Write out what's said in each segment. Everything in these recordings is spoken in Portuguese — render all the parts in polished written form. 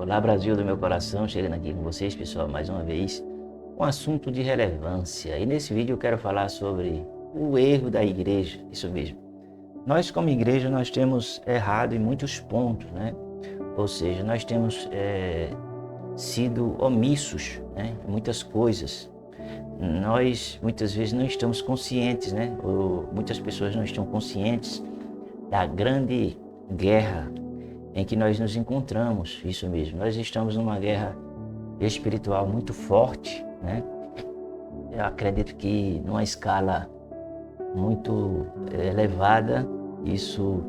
Olá, Brasil do meu coração, chegando aqui com vocês, pessoal, mais uma vez, um assunto de relevância. E nesse vídeo eu quero falar sobre o erro da igreja, isso mesmo. Nós, como igreja, nós temos errado em muitos pontos, né? Ou seja, nós temos sido omissos, né, em muitas coisas. Nós, muitas vezes, não estamos conscientes, né? Ou muitas pessoas não estão conscientes da grande guerra em que nós nos encontramos, isso mesmo. Nós estamos numa guerra espiritual muito forte, né? Eu acredito que numa escala muito elevada, isso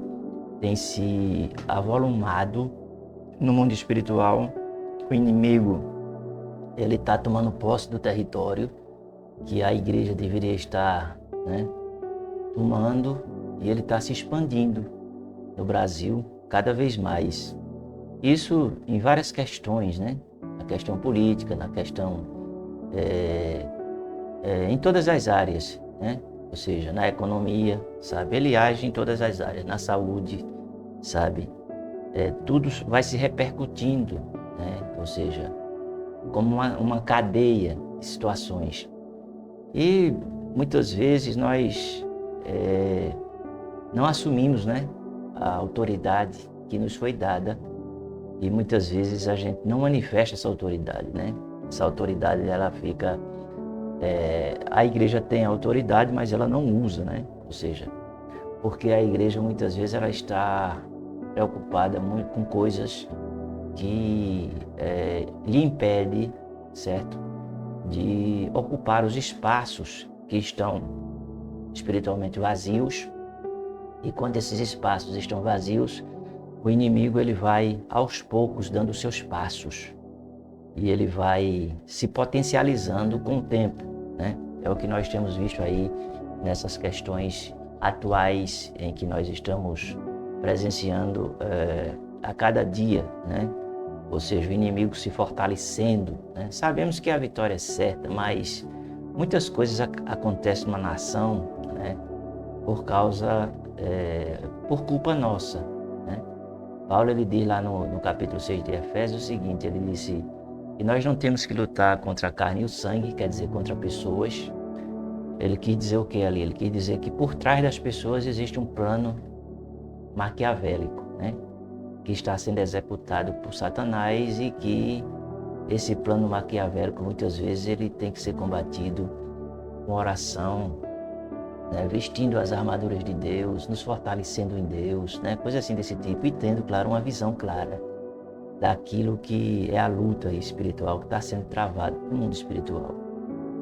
tem se avolumado no mundo espiritual. O inimigo, ele está tomando posse do território que a igreja deveria estar, né, tomando, e ele está se expandindo no Brasil cada vez mais. Isso em várias questões, né? Na questão política, na questão em todas as áreas, né? Ou seja, na economia, sabe? Ele age em todas as áreas, na saúde, sabe? Tudo vai se repercutindo, né? Ou seja, como uma cadeia de situações. E muitas vezes nós não assumimos, né, a autoridade que nos foi dada, e muitas vezes a gente não manifesta essa autoridade, né? Essa autoridade, ela fica... a igreja tem autoridade, mas ela não usa, né? Ou seja, porque a igreja muitas vezes ela está preocupada muito com coisas que lhe impedem, certo? De ocupar os espaços que estão espiritualmente vazios. E quando esses espaços estão vazios, o inimigo ele vai aos poucos dando os seus passos, e ele vai se potencializando com o tempo, né? É o que nós temos visto aí nessas questões atuais em que nós estamos presenciando a cada dia, né? Ou seja, o inimigo se fortalecendo, né? Sabemos que a vitória é certa, mas muitas coisas acontecem numa nação, né, por culpa nossa, né? Paulo, ele diz lá no capítulo 6 de Efésios o seguinte: ele disse que nós não temos que lutar contra a carne e o sangue, quer dizer, contra pessoas. Ele quis dizer o que ali? Ele quis dizer que por trás das pessoas existe um plano maquiavélico, né, que está sendo executado por Satanás, e que esse plano maquiavélico muitas vezes ele tem que ser combatido com oração, né, vestindo as armaduras de Deus, nos fortalecendo em Deus, né, coisa assim desse tipo, e tendo, claro, uma visão clara daquilo que é a luta espiritual que está sendo travada no mundo espiritual.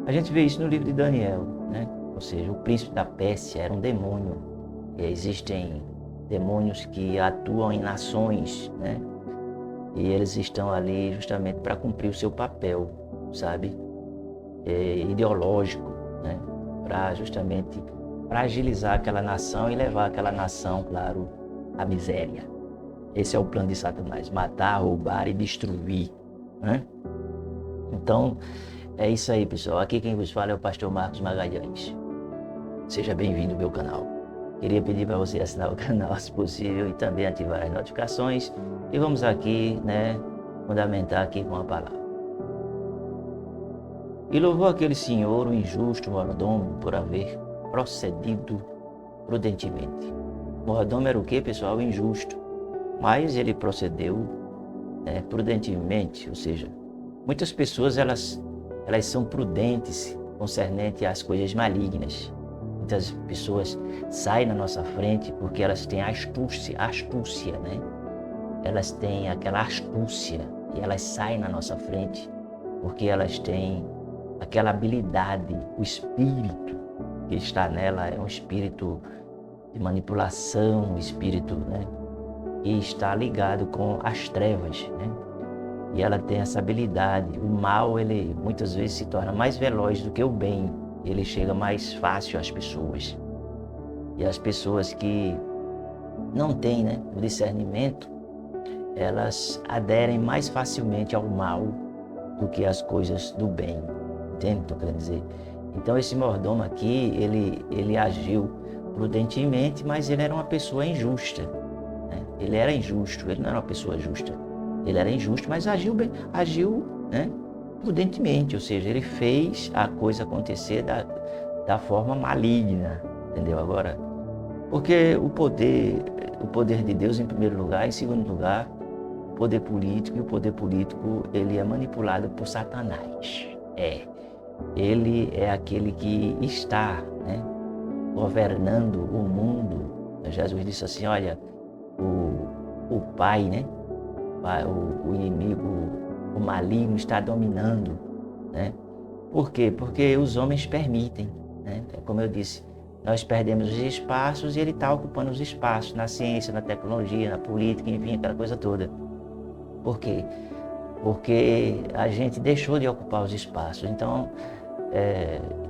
A gente vê isso no livro de Daniel, né? Ou seja, o príncipe da Pérsia era um demônio. E existem demônios que atuam em nações, né? E eles estão ali justamente para cumprir o seu papel, sabe? Ideológico, né? Para justamente fragilizar aquela nação e levar aquela nação, claro, à miséria. Esse é o plano de Satanás: matar, roubar e destruir, né? Então, é isso aí, pessoal. Aqui quem vos fala é o pastor Marcos Magalhães. Seja bem-vindo ao meu canal. Queria pedir para você assinar o canal, se possível, e também ativar as notificações. E vamos aqui, né, fundamentar aqui com a palavra. E louvou aquele senhor, o injusto mordomo, por haver procedido prudentemente. O mordomo era o quê, pessoal? O injusto. Mas ele procedeu prudentemente, ou seja, muitas pessoas elas são prudentes concernente às coisas malignas. Muitas pessoas saem na nossa frente porque elas têm astúcia, né? Elas têm aquela astúcia e elas saem na nossa frente porque elas têm aquela habilidade. O espírito que está nela é um espírito de manipulação, um espírito, né, que está ligado com as trevas, né? E ela tem essa habilidade. O mal, ele muitas vezes se torna mais veloz do que o bem. Ele chega mais fácil às pessoas. E as pessoas que não têm, né, o discernimento, elas aderem mais facilmente ao mal do que às coisas do bem. Entende o que eu estou querendo dizer? Então esse mordomo aqui, ele agiu prudentemente, mas ele era uma pessoa injusta, né? Ele era injusto, ele não era uma pessoa justa. Ele era injusto, mas agiu bem, agiu, né, prudentemente, ou seja, ele fez a coisa acontecer da forma maligna, entendeu? Agora, porque o poder de Deus em primeiro lugar, em segundo lugar, o poder político, e o poder político ele é manipulado por Satanás. Ele é aquele que está, né, governando o mundo. Jesus disse assim, olha, o pai, né, o inimigo, o maligno está dominando, né? Por quê? Porque os homens permitem, né? Como eu disse, nós perdemos os espaços e ele está ocupando os espaços na ciência, na tecnologia, na política, enfim, aquela coisa toda. Por quê? Porque a gente deixou de ocupar os espaços. Então,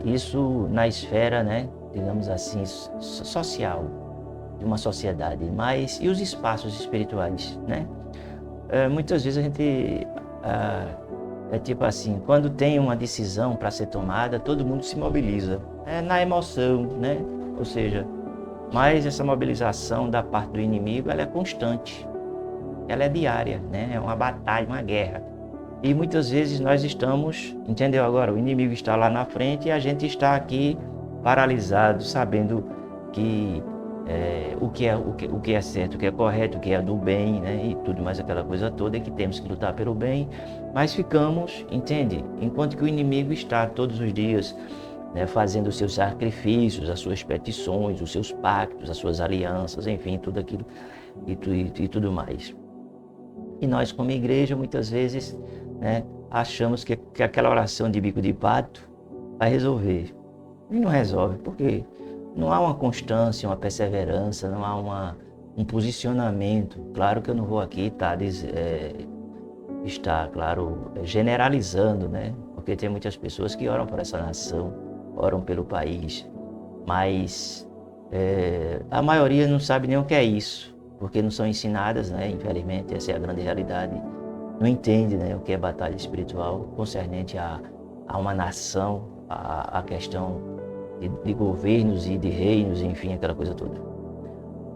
isso na esfera, né, digamos assim, social, de uma sociedade. Mas e os espaços espirituais, né? Muitas vezes a gente, é tipo assim, quando tem uma decisão para ser tomada, todo mundo se mobiliza. É na emoção, né? Ou seja, mas essa mobilização da parte do inimigo, ela é constante. Ela é diária, né? É uma batalha, uma guerra. E muitas vezes nós estamos, entendeu agora? O inimigo está lá na frente e a gente está aqui paralisado, sabendo que o que é certo, o que é correto, o que é do bem, né? E tudo mais aquela coisa toda, é que temos que lutar pelo bem, mas ficamos, entende? Enquanto que o inimigo está todos os dias, né, fazendo os seus sacrifícios, as suas petições, os seus pactos, as suas alianças, enfim, tudo aquilo e tudo mais. E nós, como igreja, muitas vezes, né, achamos que aquela oração de bico de pato vai resolver. E não resolve, porque não há uma constância, uma perseverança, não há um posicionamento. Claro que eu não vou aqui estar, claro, generalizando, né? Porque tem muitas pessoas que oram por essa nação, oram pelo país, mas a maioria não sabe nem o que é isso, porque não são ensinadas, né? Infelizmente, essa é a grande realidade. Não entende, né, o que é batalha espiritual concernente a uma nação, a questão de governos e de reinos, enfim, aquela coisa toda.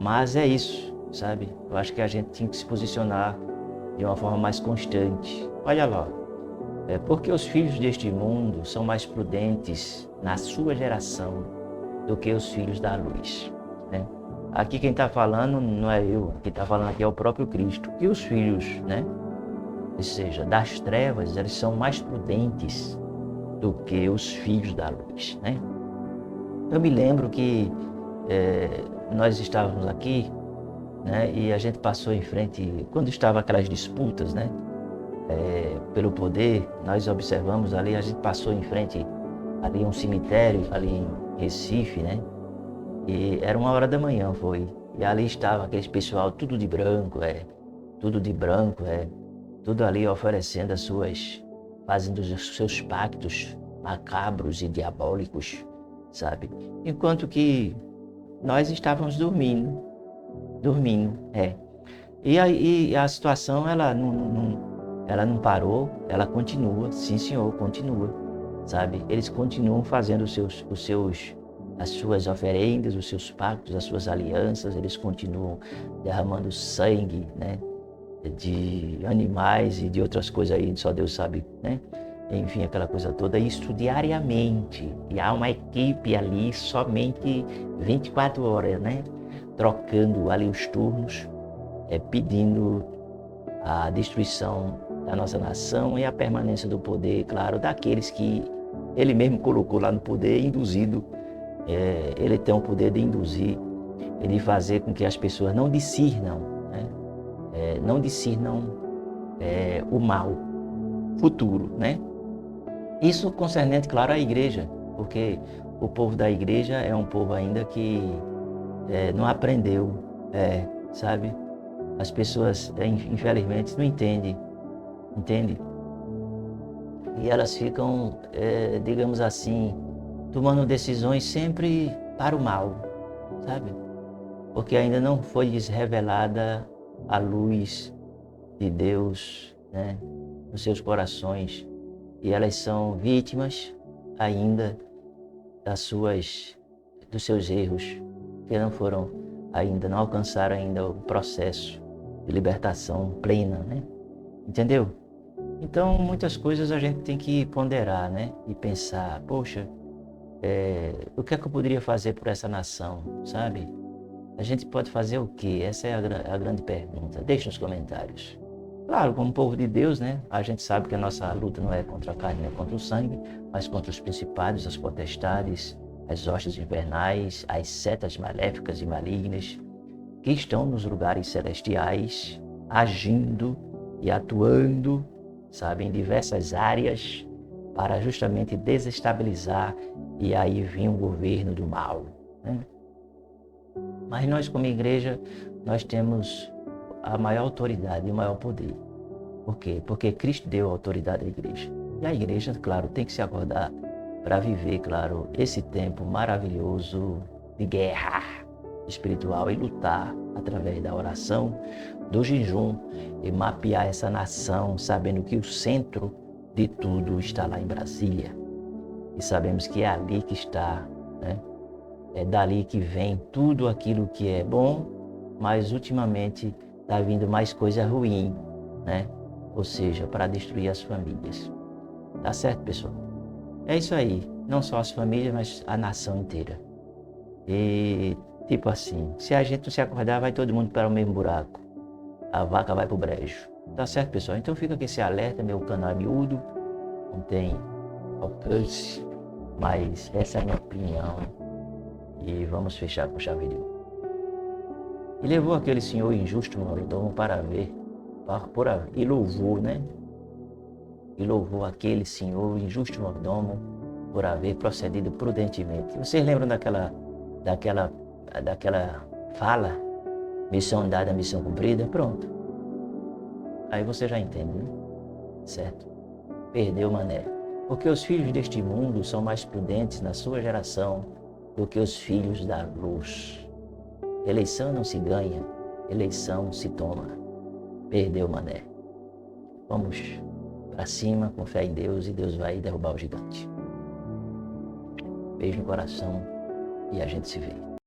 Mas é isso, sabe? Eu acho que a gente tinha que se posicionar de uma forma mais constante. Olha lá, porque os filhos deste mundo são mais prudentes na sua geração do que os filhos da luz, né? Aqui quem está falando não é eu, quem está falando aqui é o próprio Cristo. E os filhos, né? Ou seja, das trevas, eles são mais prudentes do que os filhos da luz, né? Eu me lembro que nós estávamos aqui, né, e a gente passou em frente, quando estavam aquelas disputas, né, pelo poder, nós observamos ali, a gente passou em frente ali um cemitério, ali em Recife, né, e era 1h da manhã, foi, e ali estava aquele pessoal tudo de branco, tudo ali oferecendo fazendo os seus pactos macabros e diabólicos, sabe? Enquanto que nós estávamos dormindo. E aí a situação, ela não parou, ela continua, sim senhor, continua, sabe? Eles continuam fazendo as suas oferendas, os seus pactos, as suas alianças, eles continuam derramando sangue, né? De animais e de outras coisas aí, só Deus sabe, né? Enfim, aquela coisa toda, isso diariamente. E há uma equipe ali somente 24 horas, né? Trocando ali os turnos, pedindo a destruição da nossa nação e a permanência do poder, claro, daqueles que ele mesmo colocou lá no poder, induzido. Ele tem o poder de induzir, de fazer com que as pessoas não discernam, né? Não discernam o mal futuro, né? Isso concernente, claro, à igreja, porque o povo da igreja é um povo ainda que não aprendeu, sabe? As pessoas, infelizmente, não entendem, entende? E elas ficam, digamos assim, tomando decisões sempre para o mal, sabe? Porque ainda não foi revelada a luz de Deus, né, nos seus corações. E elas são vítimas ainda dos seus erros, que não alcançaram ainda o processo de libertação plena, né? Entendeu? Então, muitas coisas a gente tem que ponderar, né? E pensar, poxa, o que é que eu poderia fazer por essa nação, sabe? A gente pode fazer o quê? Essa é a grande pergunta. Deixe nos comentários. Claro, como povo de Deus, né? A gente sabe que a nossa luta não é contra a carne, nem contra o sangue, mas contra os principados, as potestades, as hostes infernais, as setas maléficas e malignas que estão nos lugares celestiais, agindo e atuando, sabe, em diversas áreas para justamente desestabilizar e aí vir um governo do mal, né? Mas nós, como igreja, nós temos a maior autoridade e o maior poder. Por quê? Porque Cristo deu autoridade à igreja. E a igreja, claro, tem que se acordar para viver, claro, esse tempo maravilhoso de guerra espiritual e lutar através da oração, do jejum e mapear essa nação, sabendo que o centro de tudo está lá em Brasília. E sabemos que é ali que está, né? É dali que vem tudo aquilo que é bom, mas ultimamente está vindo mais coisa ruim, né? Ou seja, para destruir as famílias. Tá certo, pessoal? É isso aí. Não só as famílias, mas a nação inteira. E, tipo assim, se a gente não se acordar, vai todo mundo para o mesmo buraco. A vaca vai pro brejo. Tá certo, pessoal? Então fica com esse alerta, meu canal é miúdo, não tem alcance, mas essa é a minha opinião. E vamos fechar com chave de ouro. E levou aquele senhor injusto mordomo para ver, e louvou, né? E louvou aquele senhor injusto mordomo por haver procedido prudentemente. Vocês lembram daquela fala? Missão dada, missão cumprida? Pronto. Aí você já entende, né? Certo? Perdeu mané. Porque os filhos deste mundo são mais prudentes na sua geração do que os filhos da luz. Eleição não se ganha, eleição se toma. Perdeu mané. Vamos para cima, com fé em Deus, e Deus vai derrubar o gigante. Beijo no coração e a gente se vê.